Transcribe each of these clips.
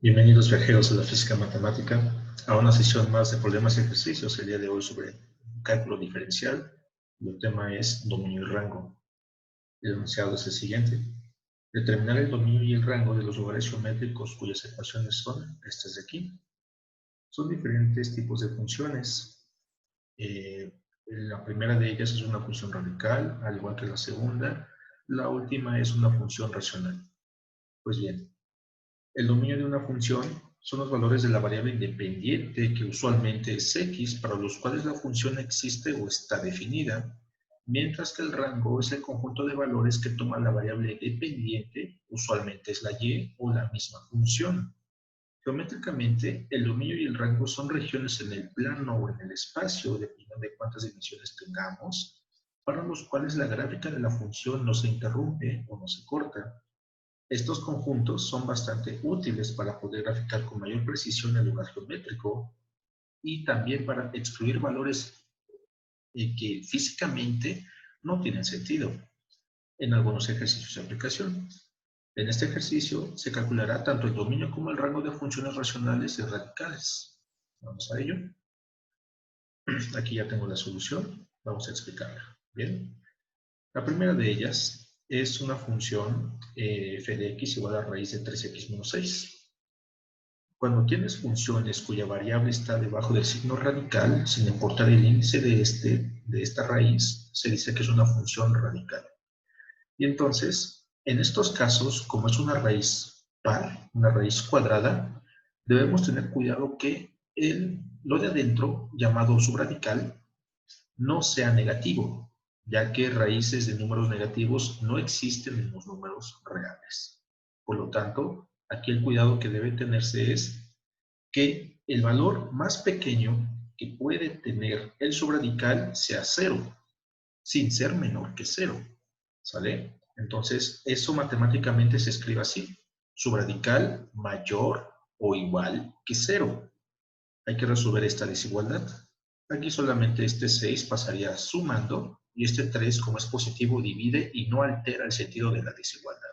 Bienvenidos viajeros a la física matemática, a una sesión más de problemas y ejercicios el día de hoy sobre cálculo diferencial. El tema es dominio y rango. El enunciado es el siguiente. Determinar el dominio y el rango de los lugares geométricos cuyas ecuaciones son estas de aquí. Son diferentes tipos de funciones. La primera de ellas es una función radical, al igual que la segunda. La última es una función racional. Pues bien, el dominio de una función son los valores de la variable independiente, que usualmente es x, para los cuales la función existe o está definida, mientras que el rango es el conjunto de valores que toma la variable dependiente, usualmente es la y o la misma función. Geométricamente, el dominio y el rango son regiones en el plano o en el espacio, dependiendo de cuántas dimensiones tengamos, para los cuales la gráfica de la función no se interrumpe o no se corta. Estos conjuntos son bastante útiles para poder graficar con mayor precisión el lugar geométrico y también para excluir valores que físicamente no tienen sentido en algunos ejercicios de aplicación. En este ejercicio se calculará tanto el dominio como el rango de funciones racionales y radicales. Vamos a ello. Aquí ya tengo la solución. Vamos a explicarla. Bien. La primera de ellas es una función f de x igual a raíz de 3x menos 6. Cuando tienes funciones cuya variable está debajo del signo radical, sin importar el índice de esta raíz, se dice que es una función radical. Y entonces, en estos casos, como es una raíz par, una raíz cuadrada, debemos tener cuidado que lo de adentro, llamado subradical, no sea negativo, ya que raíces de números negativos no existen en los números reales. Por lo tanto, aquí el cuidado que debe tenerse es que el valor más pequeño que puede tener el subradical sea 0, sin ser menor que 0. ¿Sale? Entonces, eso matemáticamente se escribe así. Subradical mayor o igual que 0. Hay que resolver esta desigualdad. Aquí solamente este 6 pasaría sumando y este 3, como es positivo, divide y no altera el sentido de la desigualdad,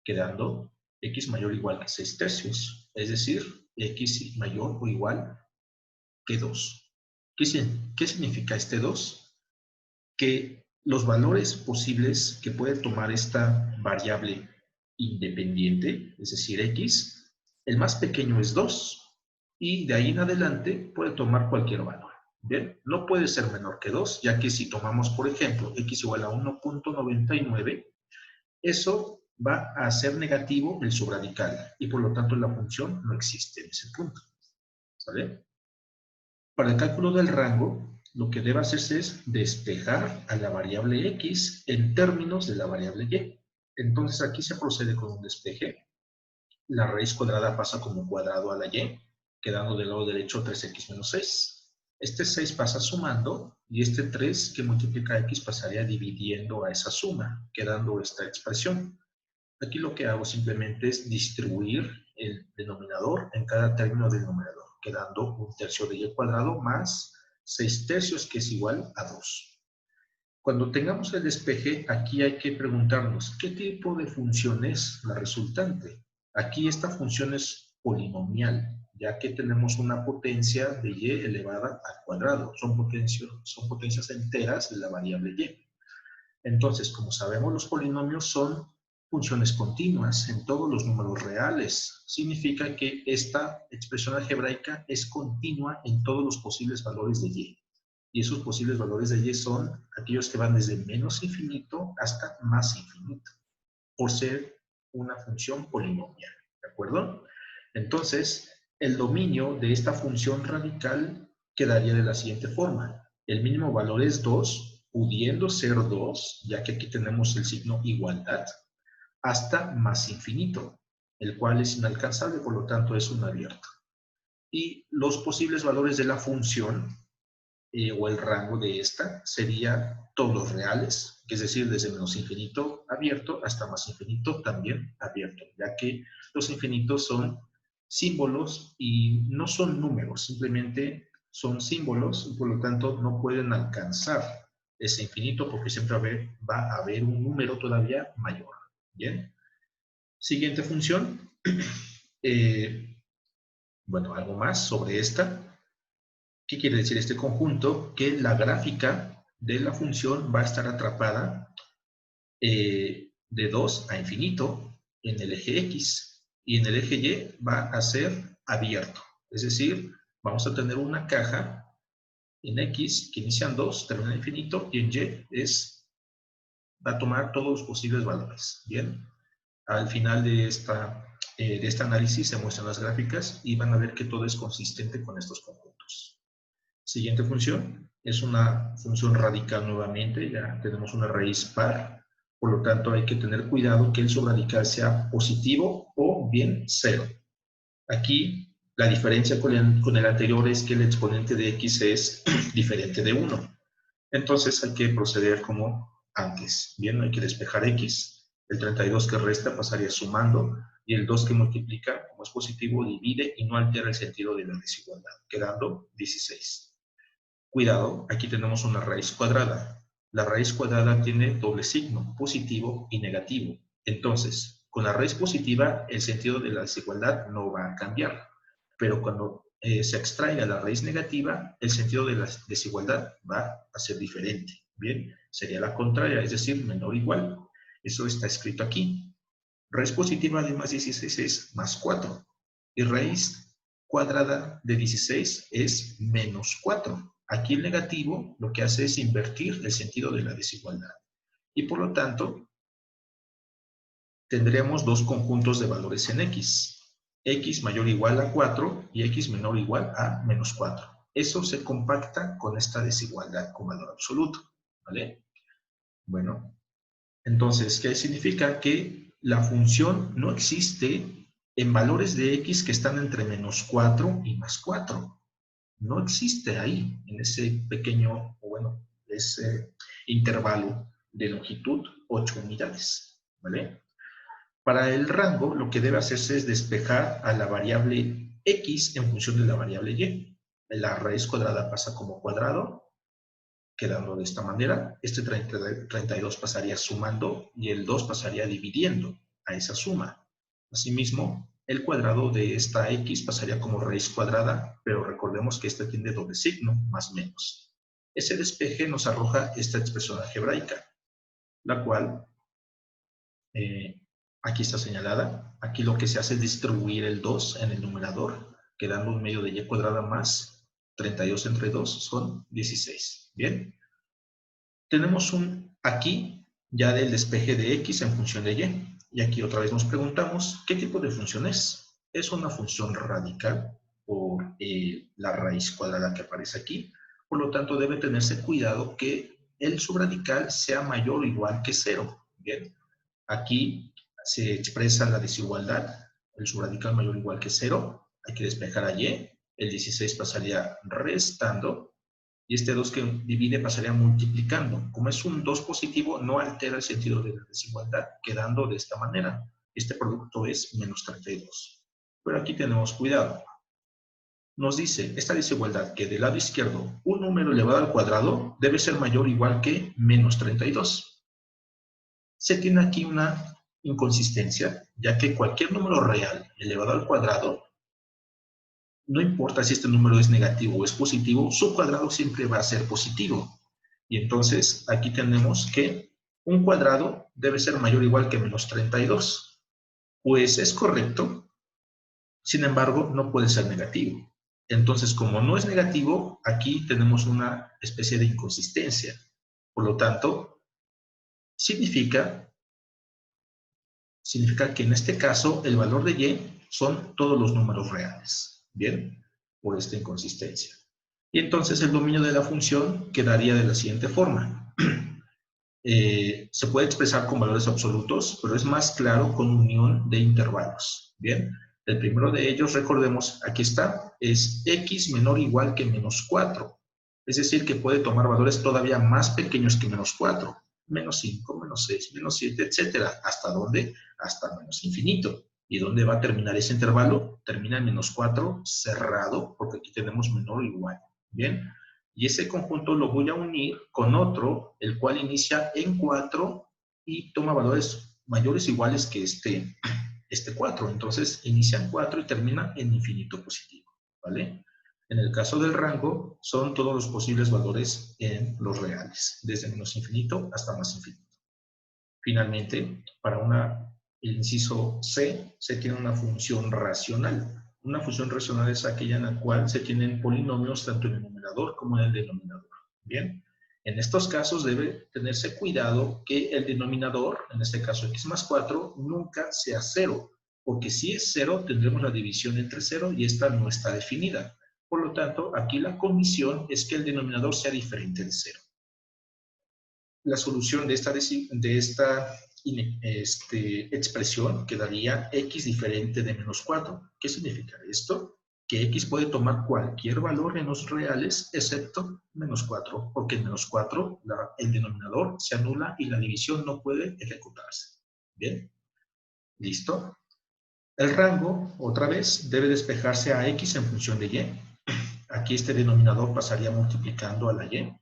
quedando x mayor o igual que 6 tercios, es decir, x mayor o igual que 2. ¿Qué significa este 2? Que los valores posibles que puede tomar esta variable independiente, es decir, x, el más pequeño es 2, y de ahí en adelante puede tomar cualquier valor. Bien, no puede ser menor que 2, ya que si tomamos, por ejemplo, x igual a 1.99, eso va a ser negativo el subradical, y por lo tanto la función no existe en ese punto. ¿Sale? Para el cálculo del rango, lo que debe hacerse es despejar a la variable x en términos de la variable y. Entonces aquí se procede con un despeje. La raíz cuadrada pasa como cuadrado a la y, quedando del lado derecho 3x menos 6. Este 6 pasa sumando, y este 3 que multiplica a x pasaría dividiendo a esa suma, quedando esta expresión. Aquí lo que hago simplemente es distribuir el denominador en cada término del numerador, quedando 1/3 de y cuadrado más 6 tercios, que es igual a 2. Cuando tengamos el despeje, aquí hay que preguntarnos, ¿qué tipo de función es la resultante? Aquí esta función es polinomial, ya que tenemos una potencia de y elevada al cuadrado. Son potencias enteras de la variable y. Entonces, como sabemos, los polinomios son funciones continuas en todos los números reales. Significa que esta expresión algebraica es continua en todos los posibles valores de y. Y esos posibles valores de y son aquellos que van desde menos infinito hasta más infinito, por ser una función polinomial. ¿De acuerdo? Entonces, el dominio de esta función radical quedaría de la siguiente forma. El mínimo valor es 2, pudiendo ser 2, ya que aquí tenemos el signo igualdad, hasta más infinito, el cual es inalcanzable, por lo tanto es un abierto. Y los posibles valores de la función o el rango de esta sería todos los reales, que es decir, desde menos infinito abierto hasta más infinito también abierto, ya que los infinitos son símbolos y no son números, simplemente son símbolos y por lo tanto no pueden alcanzar ese infinito porque siempre va a haber un número todavía mayor. Bien. Siguiente función. Bueno, algo más sobre esta. ¿Qué quiere decir este conjunto? Que la gráfica de la función va a estar atrapada de 2 a infinito en el eje X, y en el eje Y va a ser abierto. Es decir, vamos a tener una caja en X que inicia en 2, termina en infinito, y en Y va a tomar todos los posibles valores. Bien, al final de este análisis se muestran las gráficas y van a ver que todo es consistente con estos conjuntos. Siguiente función es una función radical nuevamente, ya tenemos una raíz par, por lo tanto hay que tener cuidado que el subradical sea positivo o bien cero. Aquí la diferencia con el anterior es que el exponente de x es diferente de 1. Entonces hay que proceder como antes. Bien, hay que despejar x. El 32 que resta pasaría sumando, y el 2 que multiplica, como es positivo, divide y no altera el sentido de la desigualdad, quedando 16. Cuidado, aquí tenemos una raíz cuadrada. La raíz cuadrada tiene doble signo, positivo y negativo. Entonces, con la raíz positiva, el sentido de la desigualdad no va a cambiar. Pero cuando se extraiga la raíz negativa, el sentido de la desigualdad va a ser diferente. Bien, sería la contraria, es decir, menor o igual. Eso está escrito aquí. Raíz positiva de más 16 es más 4. Y raíz cuadrada de 16 es menos 4. Aquí el negativo lo que hace es invertir el sentido de la desigualdad. Y por lo tanto, tendremos dos conjuntos de valores en x. X mayor o igual a 4 y x menor o igual a menos 4. Eso se compacta con esta desigualdad con valor absoluto. ¿Vale? Bueno, entonces, ¿qué significa? Que la función no existe en valores de x que están entre menos 4 y más 4. No existe ahí, en ese pequeño, o bueno, ese intervalo de longitud, 8 unidades. ¿Vale? Para el rango, lo que debe hacerse es despejar a la variable x en función de la variable y. La raíz cuadrada pasa como cuadrado, quedando de esta manera. Este 32 pasaría sumando y el 2 pasaría dividiendo a esa suma. Asimismo, el cuadrado de esta x pasaría como raíz cuadrada, pero recordemos que esta tiene doble signo, más menos. Ese despeje nos arroja esta expresión algebraica, la cual aquí está señalada. Aquí lo que se hace es distribuir el 2 en el numerador, quedando un medio de y cuadrada más 32 entre 2 son 16. Bien. Tenemos aquí ya del despeje de x en función de y. Y aquí otra vez nos preguntamos, ¿qué tipo de función es? Es una función radical por la raíz cuadrada que aparece aquí. Por lo tanto, debe tenerse cuidado que el subradical sea mayor o igual que 0. Bien, aquí se expresa la desigualdad, el subradical mayor o igual que 0. Hay que despejar a y. El 16 pasaría restando. Y este 2 que divide pasaría multiplicando. Como es un 2 positivo, no altera el sentido de la desigualdad, quedando de esta manera. Este producto es menos 32. Pero aquí tenemos cuidado. Nos dice esta desigualdad que del lado izquierdo un número elevado al cuadrado debe ser mayor o igual que menos 32. Se tiene aquí una inconsistencia, ya que cualquier número real elevado al cuadrado, no importa si este número es negativo o es positivo, su cuadrado siempre va a ser positivo. Y entonces aquí tenemos que un cuadrado debe ser mayor o igual que menos 32. Pues es correcto, sin embargo, no puede ser negativo. Entonces, como no es negativo, aquí tenemos una especie de inconsistencia. Por lo tanto, significa que en este caso el valor de y son todos los números reales. Bien, por esta inconsistencia. Y entonces el dominio de la función quedaría de la siguiente forma. Se puede expresar con valores absolutos, pero es más claro con unión de intervalos. Bien, el primero de ellos, recordemos, aquí está, es x menor o igual que menos 4. Es decir, que puede tomar valores todavía más pequeños que menos 4. Menos 5, menos 6, menos 7, etcétera. ¿Hasta dónde? Hasta menos infinito. ¿Y dónde va a terminar ese intervalo? Termina en menos 4 cerrado, porque aquí tenemos menor o igual. Bien, y ese conjunto lo voy a unir con otro, el cual inicia en 4 y toma valores mayores o iguales que este este 4. Entonces, inicia en 4 y termina en infinito positivo, ¿vale? En el caso del rango, son todos los posibles valores en los reales, desde menos infinito hasta más infinito. Finalmente, para el inciso C, se tiene una función racional. Una función racional es aquella en la cual se tienen polinomios tanto en el numerador como en el denominador. Bien, en estos casos debe tenerse cuidado que el denominador, en este caso x más 4, nunca sea 0, porque si es 0 tendremos la división entre 0 y esta no está definida. Por lo tanto, aquí la condición es que el denominador sea diferente de 0. La solución de esta expresión quedaría x diferente de menos 4. ¿Qué significa esto? Que x puede tomar cualquier valor en los reales excepto menos 4, porque en menos 4 el denominador se anula y la división no puede ejecutarse. ¿Bien? ¿Listo? El rango, otra vez, debe despejarse a x en función de y. Aquí este denominador pasaría multiplicando a la y.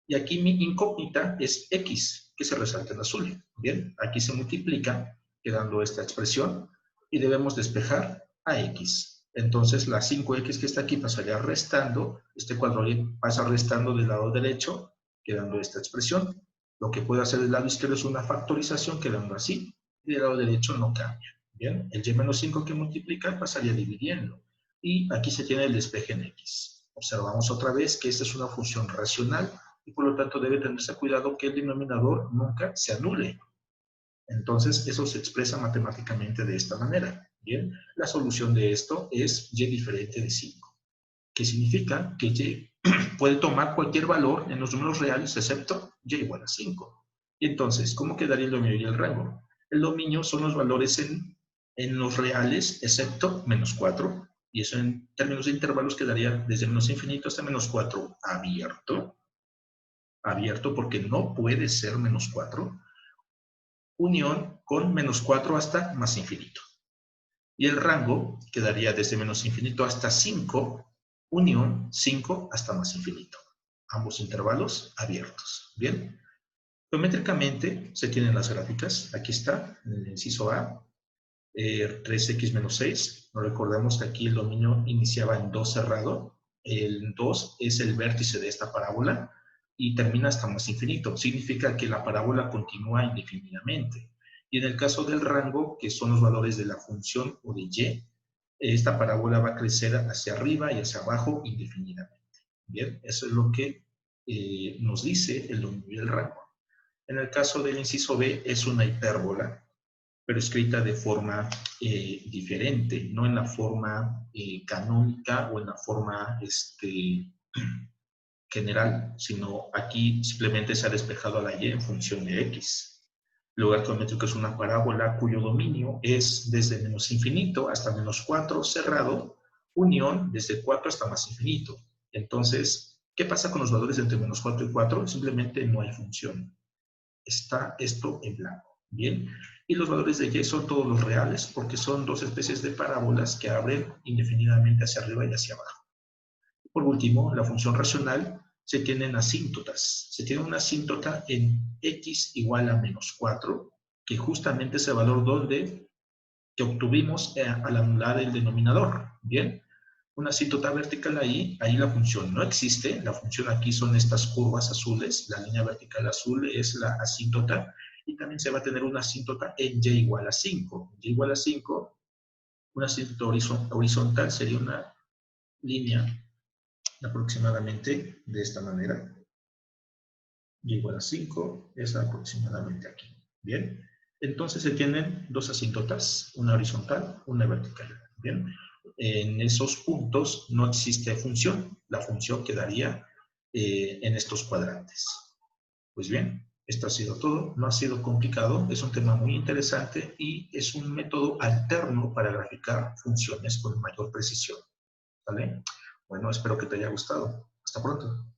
Y aquí mi incógnita es x, que se resalta en azul. Bien, aquí se multiplica, quedando esta expresión, y debemos despejar a x. Entonces la 5x que está aquí pasaría restando, este cuadro pasa restando del lado derecho, quedando esta expresión. Lo que puede hacer del lado izquierdo es una factorización, quedando así, y del lado derecho no cambia. Bien, el y menos 5 que multiplica pasaría dividiendo, y aquí se tiene el despeje en x. Observamos otra vez que esta es una función racional, y por lo tanto debe tenerse cuidado que el denominador nunca se anule. Entonces, eso se expresa matemáticamente de esta manera. Bien, la solución de esto es y diferente de 5, que significa que y puede tomar cualquier valor en los números reales excepto y igual a 5. Y entonces, ¿cómo quedaría el dominio y el rango? El dominio son los valores en los reales excepto menos 4, y eso en términos de intervalos quedaría desde menos infinito hasta menos 4 abierto porque no puede ser menos 4, unión con menos 4 hasta más infinito. Y el rango quedaría desde menos infinito hasta 5, unión 5 hasta más infinito. Ambos intervalos abiertos. Bien. Geométricamente se tienen las gráficas. Aquí está, en el inciso A, 3x menos 6. Nos recordemos que aquí el dominio iniciaba en 2 cerrado. El 2 es el vértice de esta parábola y termina hasta más infinito. Significa que la parábola continúa indefinidamente. Y en el caso del rango, que son los valores de la función o de y, esta parábola va a crecer hacia arriba y hacia abajo indefinidamente. Bien, eso es lo que nos dice el dominio y el rango. En el caso del inciso B es una hipérbola, pero escrita de forma diferente, no en la forma canónica o en la forma general, sino aquí simplemente se ha despejado a la y en función de x. El lugar geométrico es una parábola cuyo dominio es desde menos infinito hasta menos 4 cerrado, unión desde 4 hasta más infinito. Entonces, ¿qué pasa con los valores entre menos 4 y 4? Simplemente no hay función. Está esto en blanco. Bien, y los valores de y son todos los reales porque son dos especies de parábolas que abren indefinidamente hacia arriba y hacia abajo. Por último, la función racional se tienen asíntotas. Se tiene una asíntota en x igual a menos 4, que justamente es el valor que obtuvimos al anular el denominador. Bien, una asíntota vertical ahí la función no existe. La función aquí son estas curvas azules. La línea vertical azul es la asíntota. Y también se va a tener una asíntota en y igual a 5. Y igual a 5, una asíntota horizontal sería una línea aproximadamente de esta manera. Y igual a 5 es aproximadamente aquí. Bien, entonces se tienen dos asíntotas, una horizontal, una vertical. Bien, en esos puntos no existe función. La función quedaría en estos cuadrantes. Pues bien, esto ha sido todo. No ha sido complicado, es un tema muy interesante y es un método alterno para graficar funciones con mayor precisión. ¿Vale? Bueno, espero que te haya gustado. Hasta pronto.